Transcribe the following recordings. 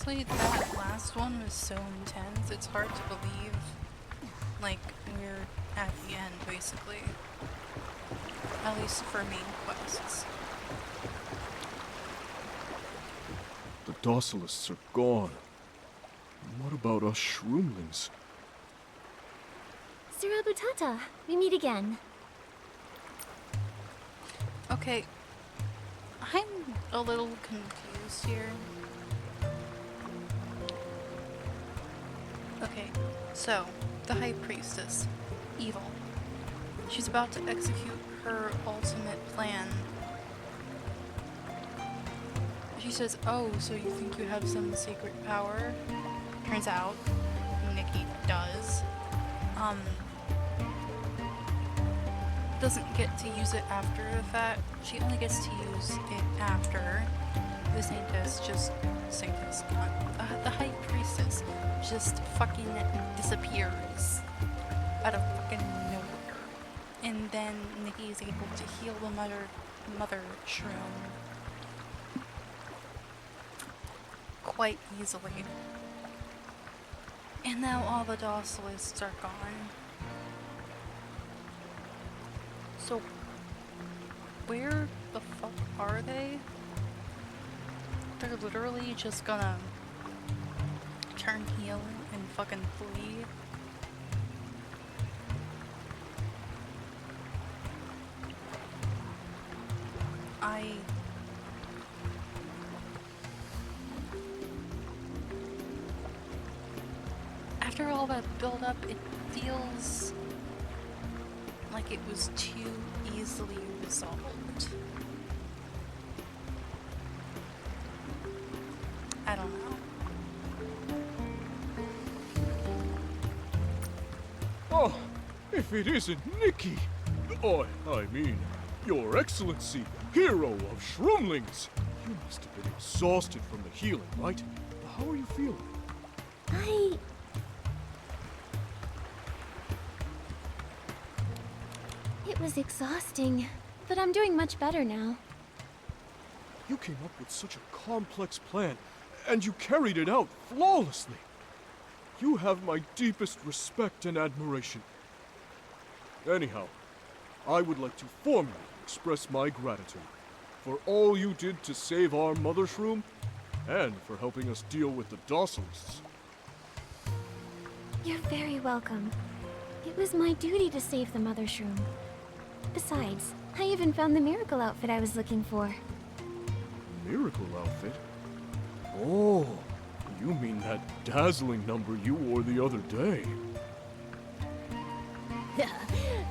Honestly, that last one was so intense, it's hard to believe, like, we're at the end, basically. At least for main quests. The Docilists are gone. What about us shroomlings? Surabutata, we meet again. Okay, I'm a little confused here. Okay, so, the High Priestess, evil. She's about to execute her ultimate plan. She says, oh, so you think you have some secret power? Turns out, Nikki does. Doesn't get to use it after the fact. She only gets to use it after the Saintess the High Priestess just fucking disappears out of fucking nowhere. And then Nikki is able to heal the mother shroom quite easily. And now all the Docilists are gone. So, where the fuck are they? They're literally just gonna turn heel and fucking flee. After all that build-up, it feels like it was too easily resolved. I don't know. Oh, if it isn't Nikki! Oh, I mean, Your Excellency, hero of shroomlings! You must have been exhausted from the healing, right? How are you feeling? It was exhausting, but I'm doing much better now. You came up with such a complex plan, and you carried it out flawlessly. You have my deepest respect and admiration. Anyhow, I would like to formally express my gratitude for all you did to save our mother shroom, and for helping us deal with the Docilists. You're very welcome. It was my duty to save the mother shroom. Besides, I even found the miracle outfit I was looking for. Miracle outfit? Oh, you mean that dazzling number you wore the other day.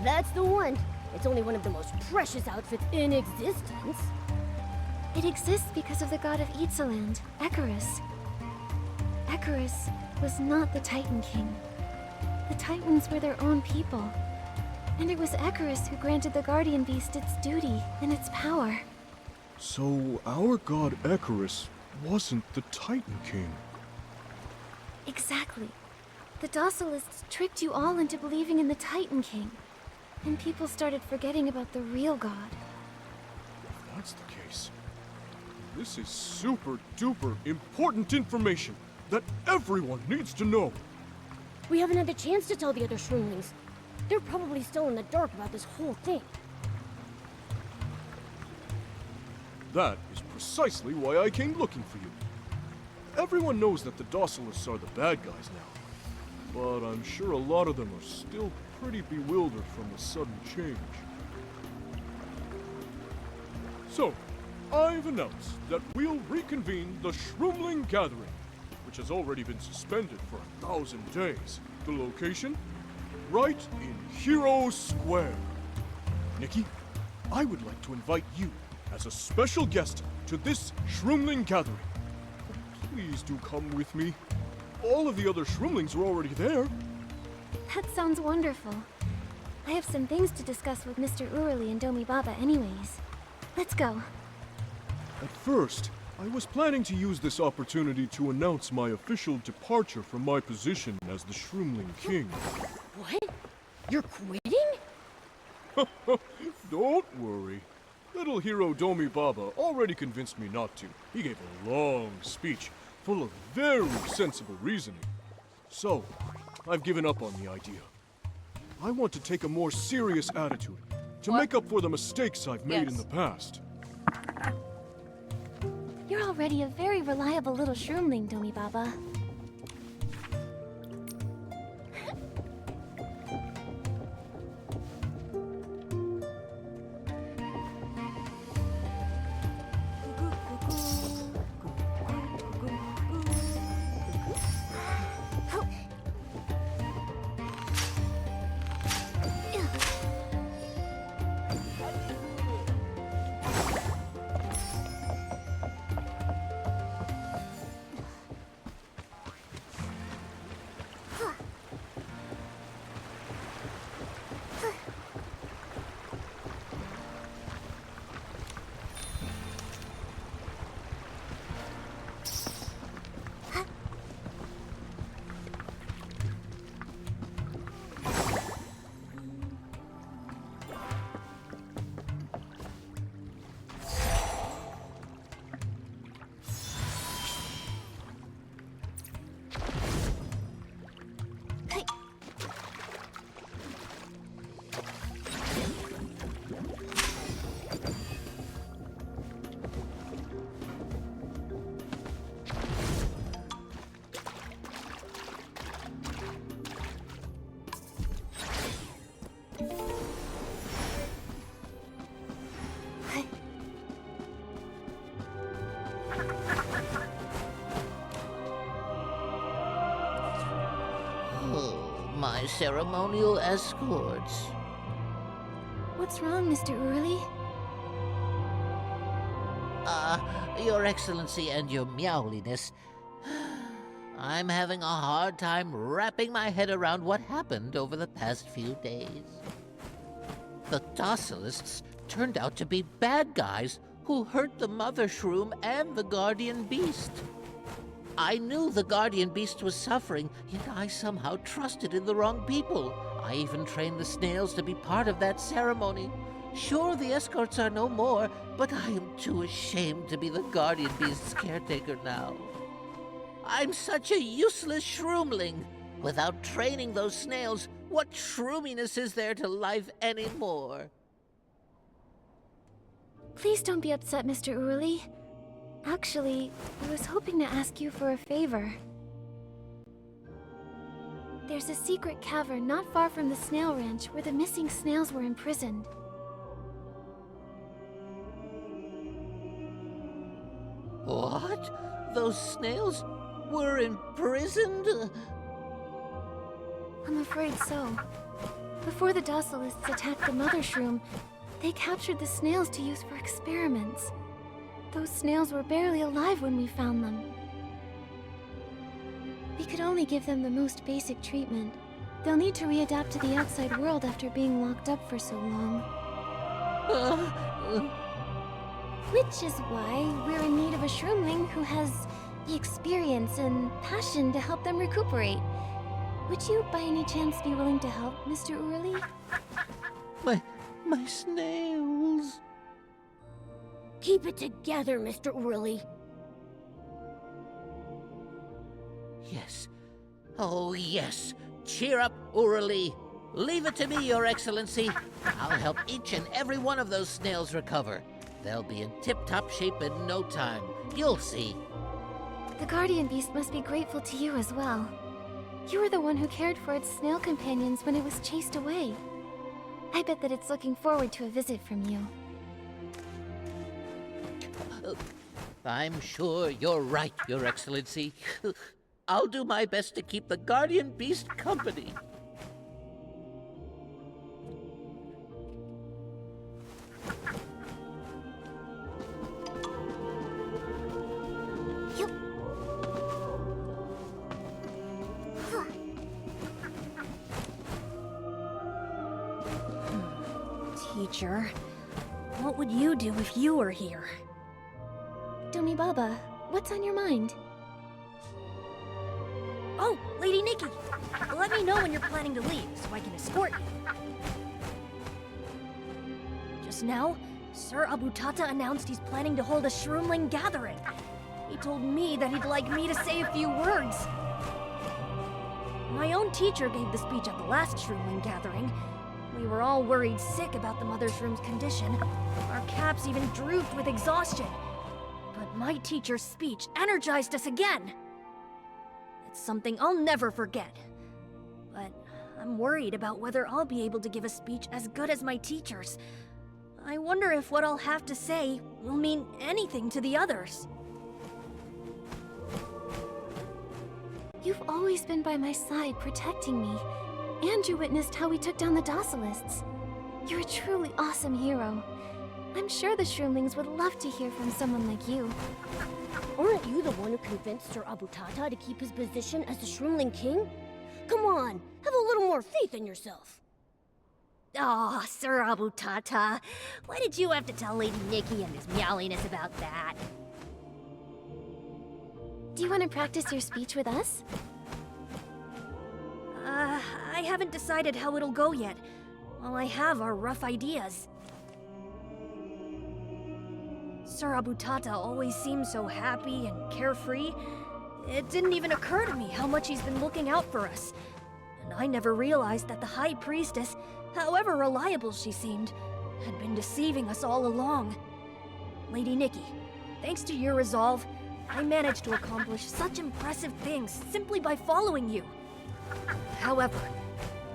That's the one. It's only one of the most precious outfits in existence. It exists because of the god of Ixaland, Icarus. Icarus was not the Titan King. The Titans were their own people. And it was Icarus who granted the Guardian Beast its duty and its power. So, our god Icarus wasn't the Titan King. Exactly. The Docilists tricked you all into believing in the Titan King. And people started forgetting about the real god. If that's the case, this is super duper important information that everyone needs to know. We haven't had the chance to tell the other shroomlings. They're probably still in the dark about this whole thing. That is precisely why I came looking for you. Everyone knows that the Docilists are the bad guys now, but I'm sure a lot of them are still pretty bewildered from the sudden change. So, I've announced that we'll reconvene the Shroomling Gathering, which has already been suspended for 1,000 days. The location? Right in Hero Square. Nikki, I would like to invite you as a special guest to this Shroomling Gathering. Please do come with me. All of the other Shroomlings are already there. That sounds wonderful. I have some things to discuss with Mr. Urali and Domi Baba anyways. Let's go. At first, I was planning to use this opportunity to announce my official departure from my position as the Shroomling King. What? You're quitting? Don't worry. Little hero Domi Baba already convinced me not to. He gave a long speech, full of very sensible reasoning. So, I've given up on the idea. I want to take a more serious attitude to What? make up for the mistakes I've made in Yes. the past. You're already a very reliable little shroomling, Domi Baba. My ceremonial escorts. What's wrong, Mr. Urli? Your Excellency and your meowliness. I'm having a hard time wrapping my head around what happened over the past few days. The Docilists turned out to be bad guys who hurt the Mother Shroom and the Guardian Beast. I knew the Guardian Beast was suffering, yet I somehow trusted in the wrong people. I even trained the snails to be part of that ceremony. Sure, the escorts are no more, but I am too ashamed to be the Guardian Beast's caretaker now. I'm such a useless shroomling. Without training those snails, what shroominess is there to life anymore? Please don't be upset, Mr. Urli. Actually, I was hoping to ask you for a favor. There's a secret cavern not far from the snail ranch where the missing snails were imprisoned. What? Those snails were imprisoned? I'm afraid so. Before the Docilists attacked the Mother Shroom, they captured the snails to use for experiments. Those snails were barely alive when we found them. We could only give them the most basic treatment. They'll need to readapt to the outside world after being locked up for so long. Which is why we're in need of a shroomling who has the experience and passion to help them recuperate. Would you, by any chance, be willing to help, Mr. Urli? My snails. Keep it together, Mr. Urli. Yes. Oh, yes. Cheer up, Urli. Leave it to me, Your Excellency. I'll help each and every one of those snails recover. They'll be in tip-top shape in no time. You'll see. The Guardian Beast must be grateful to you as well. You were the one who cared for its snail companions when it was chased away. I bet that it's looking forward to a visit from you. I'm sure you're right, Your Excellency. I'll do my best to keep the Guardian Beast company. Teacher, what would you do if you were here? Domi Baba, what's on your mind? Oh, Lady Nikki! Let me know when you're planning to leave, so I can escort you. Just now, Sir Abutata announced he's planning to hold a shroomling gathering. He told me that he'd like me to say a few words. My own teacher gave the speech at the last Shroomling gathering. We were all worried sick about the Mother Shroom's condition. Our caps even drooped with exhaustion. But my teacher's speech energized us again. It's something I'll never forget. But I'm worried about whether I'll be able to give a speech as good as my teacher's. I wonder if what I'll have to say will mean anything to the others. You've always been by my side, protecting me. And you witnessed how we took down the Docilists. You're a truly awesome hero. I'm sure the Shroomlings would love to hear from someone like you. Aren't you the one who convinced Sir Abutata to keep his position as the Shroomling King? Come on, have a little more faith in yourself. Oh, Sir Abutata. Why did you have to tell Lady Nikki and His Meowliness about that? Do you want to practice your speech with us? I haven't decided how it'll go yet. All I have are rough ideas. Sir Abutata always seems so happy and carefree. It didn't even occur to me how much he's been looking out for us. And I never realized that the High Priestess, however reliable she seemed, had been deceiving us all along. Lady Nikki, thanks to your resolve, I managed to accomplish such impressive things simply by following you. However,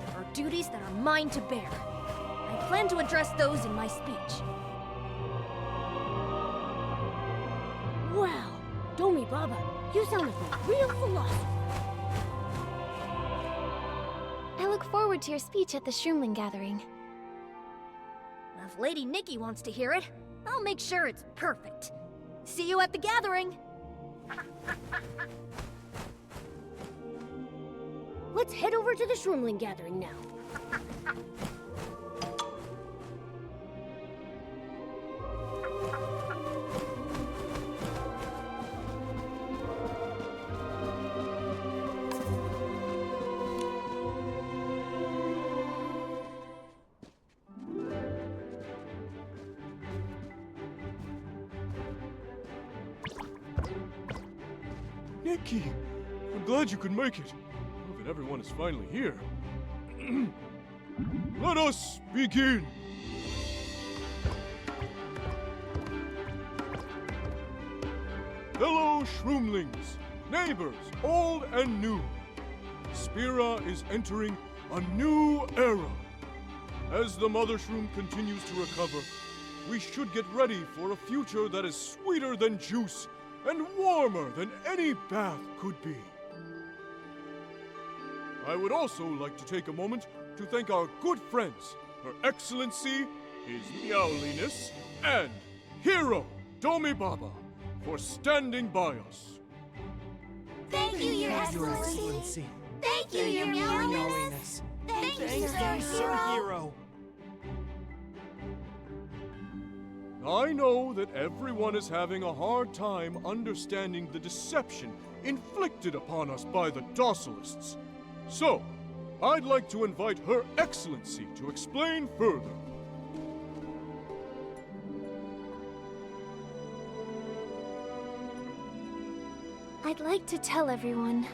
there are duties that are mine to bear. I plan to address those in my speech. Wow, Domi Baba, you sound like a real philosopher. I look forward to your speech at the Shroomling gathering. If Lady Nikki wants to hear it, I'll make sure it's perfect. See you at the gathering! Let's head over to the Shroomling gathering now. Nikki, I'm glad you could make it. Now that everyone is finally here. Let us begin. Fellow Shroomlings, neighbors, old and new, Spira is entering a new era. As the Mother Shroom continues to recover, we should get ready for a future that is sweeter than juice and warmer than any bath could be. I would also like to take a moment to thank our good friends, Her Excellency, His Meowliness, and Hero Domi Baba, for standing by us. Thank you, Your Excellency. Thank you, Your Meowliness. Thank you, Sir Hero. I know that everyone is having a hard time understanding the deception inflicted upon us by the Docilists. So, I'd like to invite Her Excellency to explain further. I'd like to tell everyone.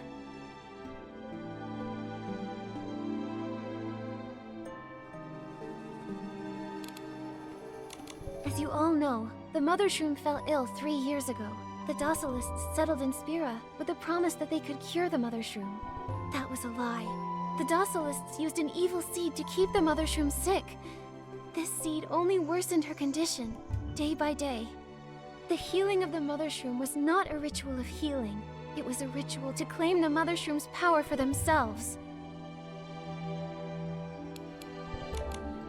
As you all know, the Mother Shroom fell ill 3 years ago. The Docilists settled in Spira with the promise that they could cure the Mother Shroom. That was a lie. The Docilists used an evil seed to keep the Mother Shroom sick. This seed only worsened her condition, day by day. The healing of the Mother Shroom was not a ritual of healing. It was a ritual to claim the Mother Shroom's power for themselves.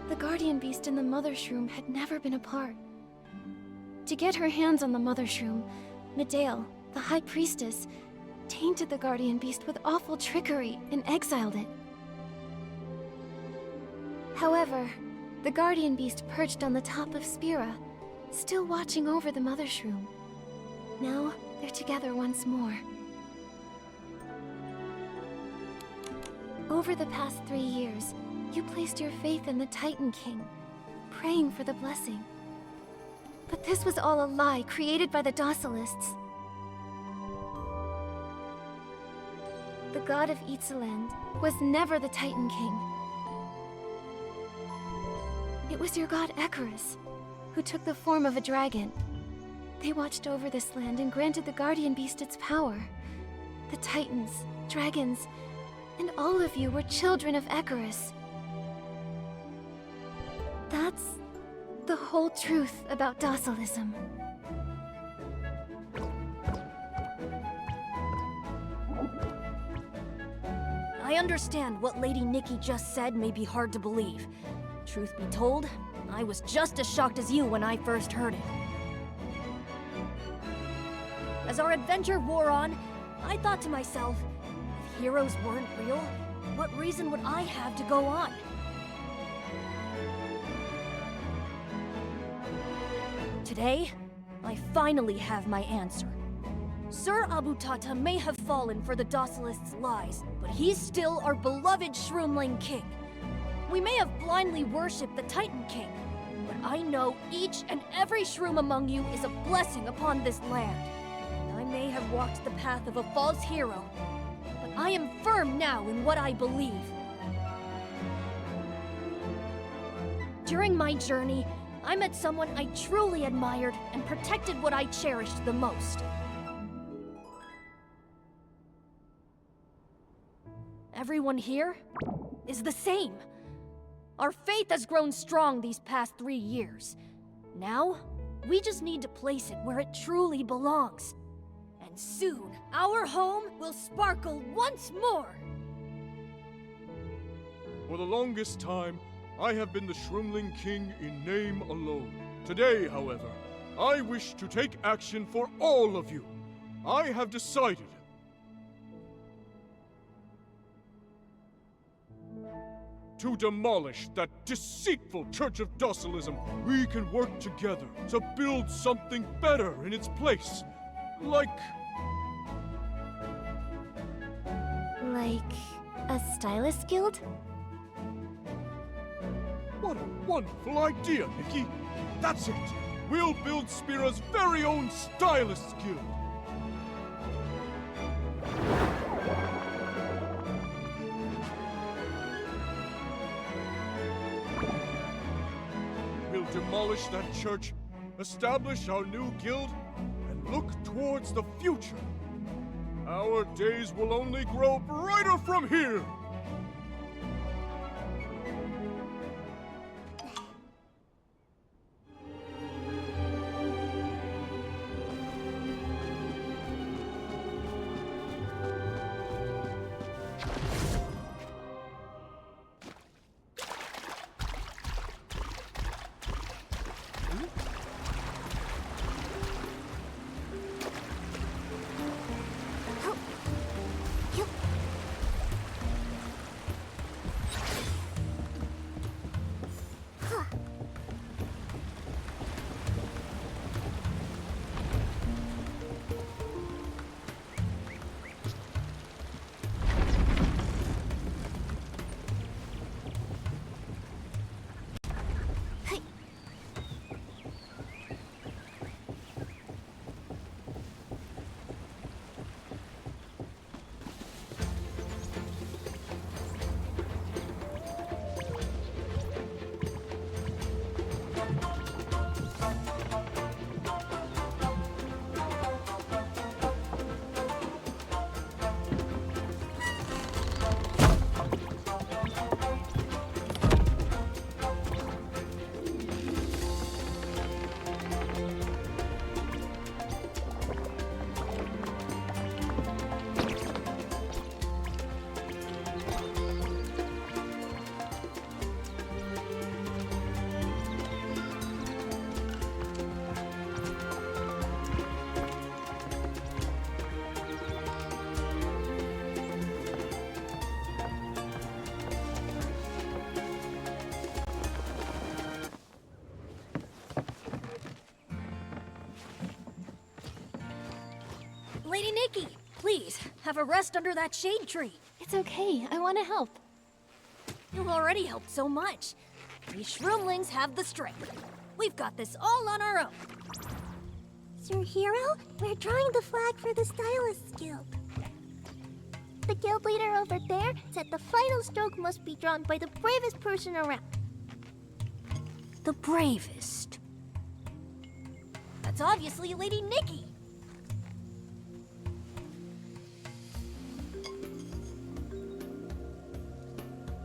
The Guardian Beast and the Mother Shroom had never been apart. To get her hands on the Mother Shroom, Medale, the High Priestess, tainted the Guardian Beast with awful trickery and exiled it. However, the Guardian Beast perched on the top of Spira, still watching over the Mother Shroom. Now, they're together once more. Over the past 3 years, you placed your faith in the Titan King, praying for the blessing. But this was all a lie created by the Docilists. the god of Ixaland was never the Titan King. It was your god Icarus, who took the form of a dragon. They watched over this land and granted the guardian beast its power. The Titans, dragons, and all of you were children of Icarus. That's the whole truth about docilism. I understand what Lady Nikki just said may be hard to believe. Truth be told, I was just as shocked as you when I first heard it. As our adventure wore on, I thought to myself, if heroes weren't real, what reason would I have to go on? Today, I finally have my answer. Sir Abutata may have fallen for the Docilists' lies, but he's still our beloved Shroomling King. We may have blindly worshipped the Titan King, but I know each and every shroom among you is a blessing upon this land. I may have walked the path of a false hero, but I am firm now in what I believe. During my journey, I met someone I truly admired and protected what I cherished the most. Everyone here is the same. Our faith has grown strong these past 3 years. Now, we just need to place it where it truly belongs. And soon, our home will sparkle once more! For the longest time, I have been the Shroomling King in name alone. Today, however, I wish to take action for all of you. I have decided. To demolish that deceitful Church of Docilism, we can work together to build something better in its place. Like a stylist guild? What a wonderful idea, Nikki! That's it! We'll build Spira's very own Stylist's Guild! We'll demolish that church, establish our new guild, and look towards the future. Our days will only grow brighter from here! Lady Nikki, please, have a rest under that shade tree. It's okay, I want to help. You've already helped so much. We Shroomlings have the strength. We've got this all on our own. Sir Hero, we're drawing the flag for the Stylist's Guild. The guild leader over there said the final stroke must be drawn by the bravest person around. The bravest. That's obviously Lady Nikki.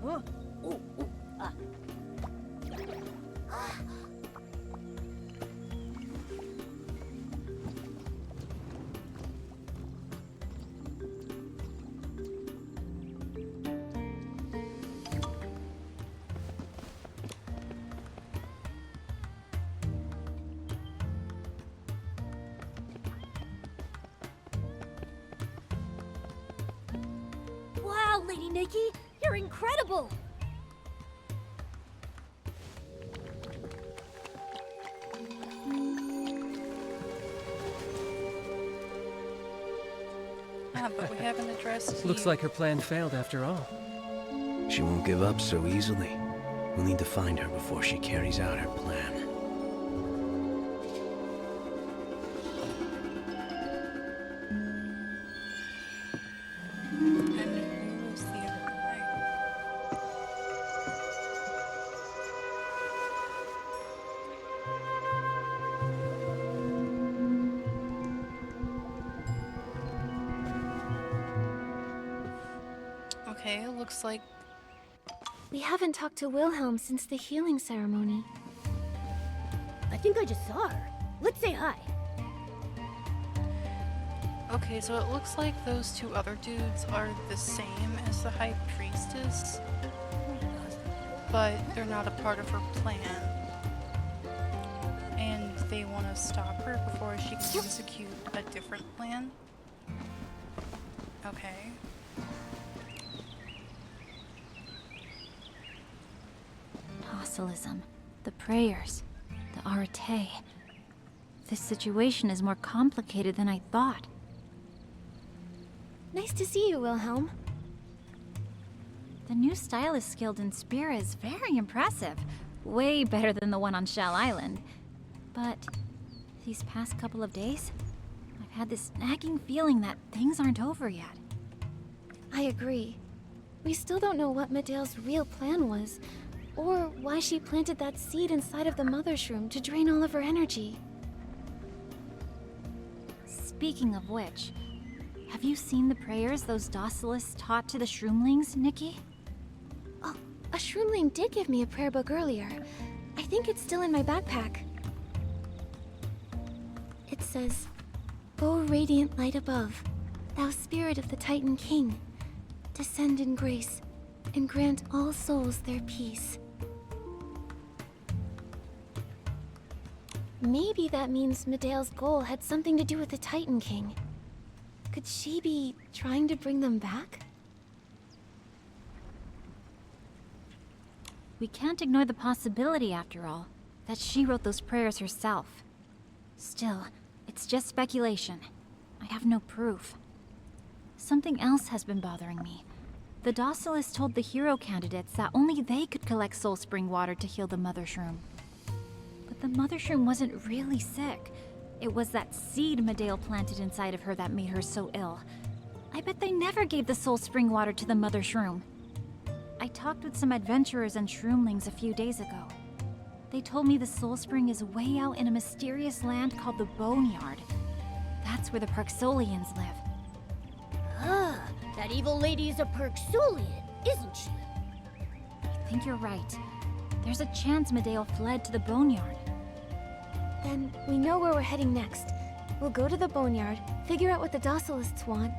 Huh? Ooh, ah. Wow, Lady Nikki, you're incredible! Yeah, but we haven't addressed Looks you. like her plan failed after all. She won't give up so easily. We'll need to find her before she carries out her plan. And who was the other guy? Okay, it looks like We haven't talked to Wilhelm since the healing ceremony. I think I just saw her. Let's say hi. okay, so it looks like those two other dudes are the same as the High Priestess, but they're not a part of her plan. And they want to stop her before she can execute a different plan. Okay. Docilisim, the prayers, the arete. This situation is more complicated than I thought. Nice to see you, Wilhelm. The new stylist guild in Spira is very impressive. Way better than the one on Shell Island. But these past couple of days, I've had this nagging feeling that things aren't over yet. I agree. We still don't know what Medea's real plan was, or why she planted that seed inside of the Mother's Room to drain all of her energy. Speaking of which, have you seen the prayers those docilists taught to the shroomlings, Nikki? Oh, a shroomling did give me a prayer book earlier. I think it's still in my backpack. It says, "O radiant light above, thou spirit of the Titan King, descend in grace and grant all souls their peace." Maybe that means Medea's goal had something to do with the Titan King. Could she be trying to bring them back? We can't ignore the possibility, after all, that she wrote those prayers herself. Still, it's just speculation. I have no proof. Something else has been bothering me. The Docilists told the hero candidates that only they could collect soul spring water to heal the Mother Shroom. But the Mother Shroom wasn't really sick. It was that seed Medea planted inside of her that made her so ill. I bet they never gave the soul spring water to the Mother Shroom. I talked with some adventurers and shroomlings a few days ago. They told me the soul spring is way out in a mysterious land called the Boneyard. That's where the Parksolians live. Ah, that evil lady is a Perxulian, isn't she? I think you're right. There's a chance Medea fled to the Boneyard. Then we know where we're heading next. We'll go to the Boneyard, figure out what the Docilists want,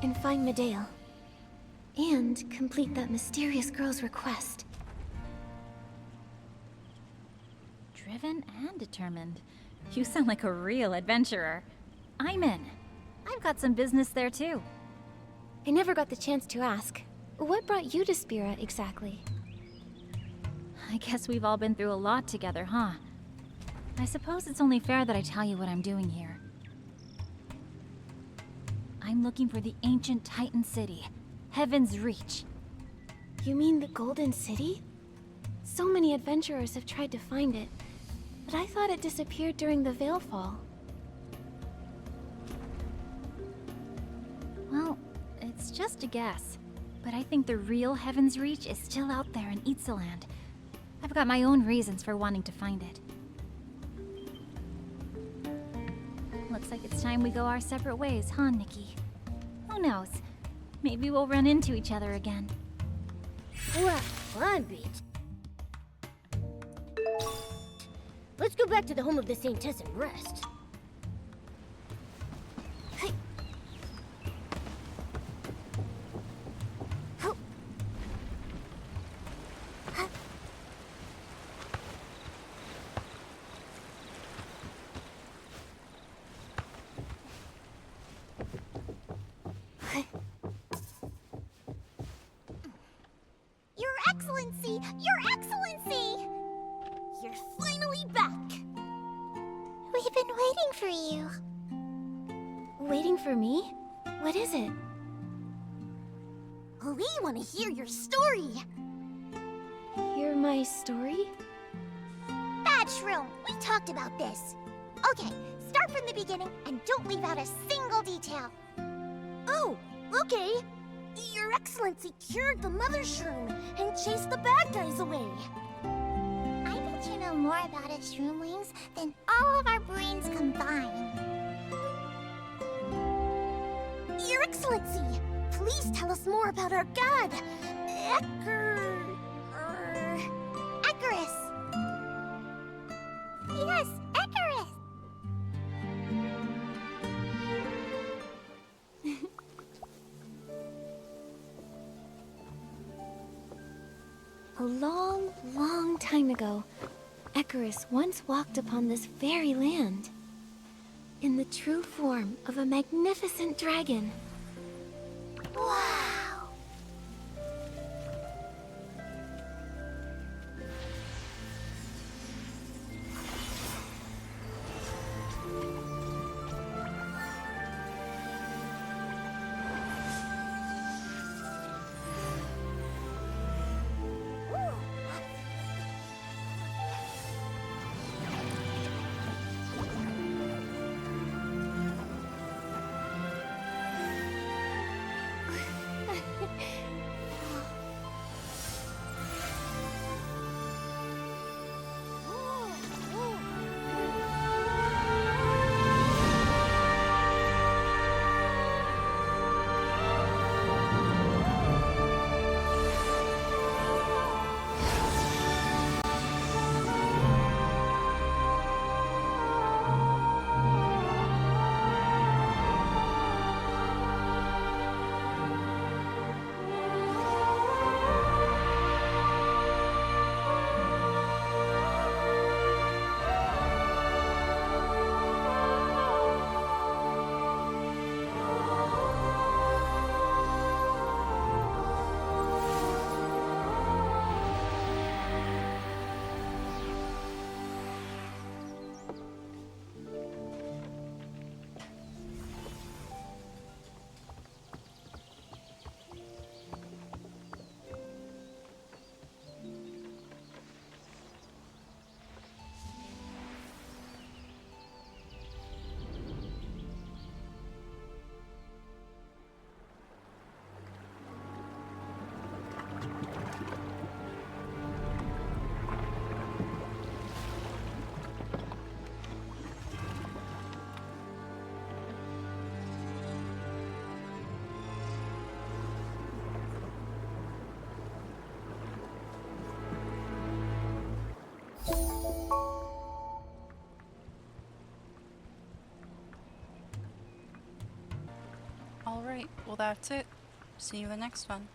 and find Medea. And complete that mysterious girl's request. Driven and determined. You sound like a real adventurer. I'm in. I've got some business there too. I never got the chance to ask. What brought you to Spira exactly? I guess we've all been through a lot together, huh? I suppose it's only fair that I tell you what I'm doing here. I'm looking for the ancient Titan city, Heaven's Reach. You mean the Golden City? So many adventurers have tried to find it, but I thought it disappeared during the Veilfall. Well, it's just just a guess, but I think the real Heaven's Reach is still out there in Itzaland. I've got my own reasons for wanting to find it. Looks like it's time we go our separate ways, huh, Nikki? Who knows? Maybe we'll run into each other again. Well, I'm beat. Let's go back to the home of the Saintess and rest. Hey. Ho. Huh. Your Excellency! Your Excellency! You're finally back! We've been waiting for you. Waiting for me? What is it? We want to hear your story! Hear my story? Bad Shroom, we talked about this. Okay, start from the beginning and don't leave out a single detail. Oh, okay. Your Excellency cured the Mother Shroom and chased the bad guys away. I bet you know more about us Shroomlings than all of our brains combined. Your Excellency, please tell us more about our god, Icarus! Yes, Icarus! A long, long time ago, Icarus once walked upon this very land. In the true form of a magnificent dragon. Wow! Alright, well that's it. See you in the next one.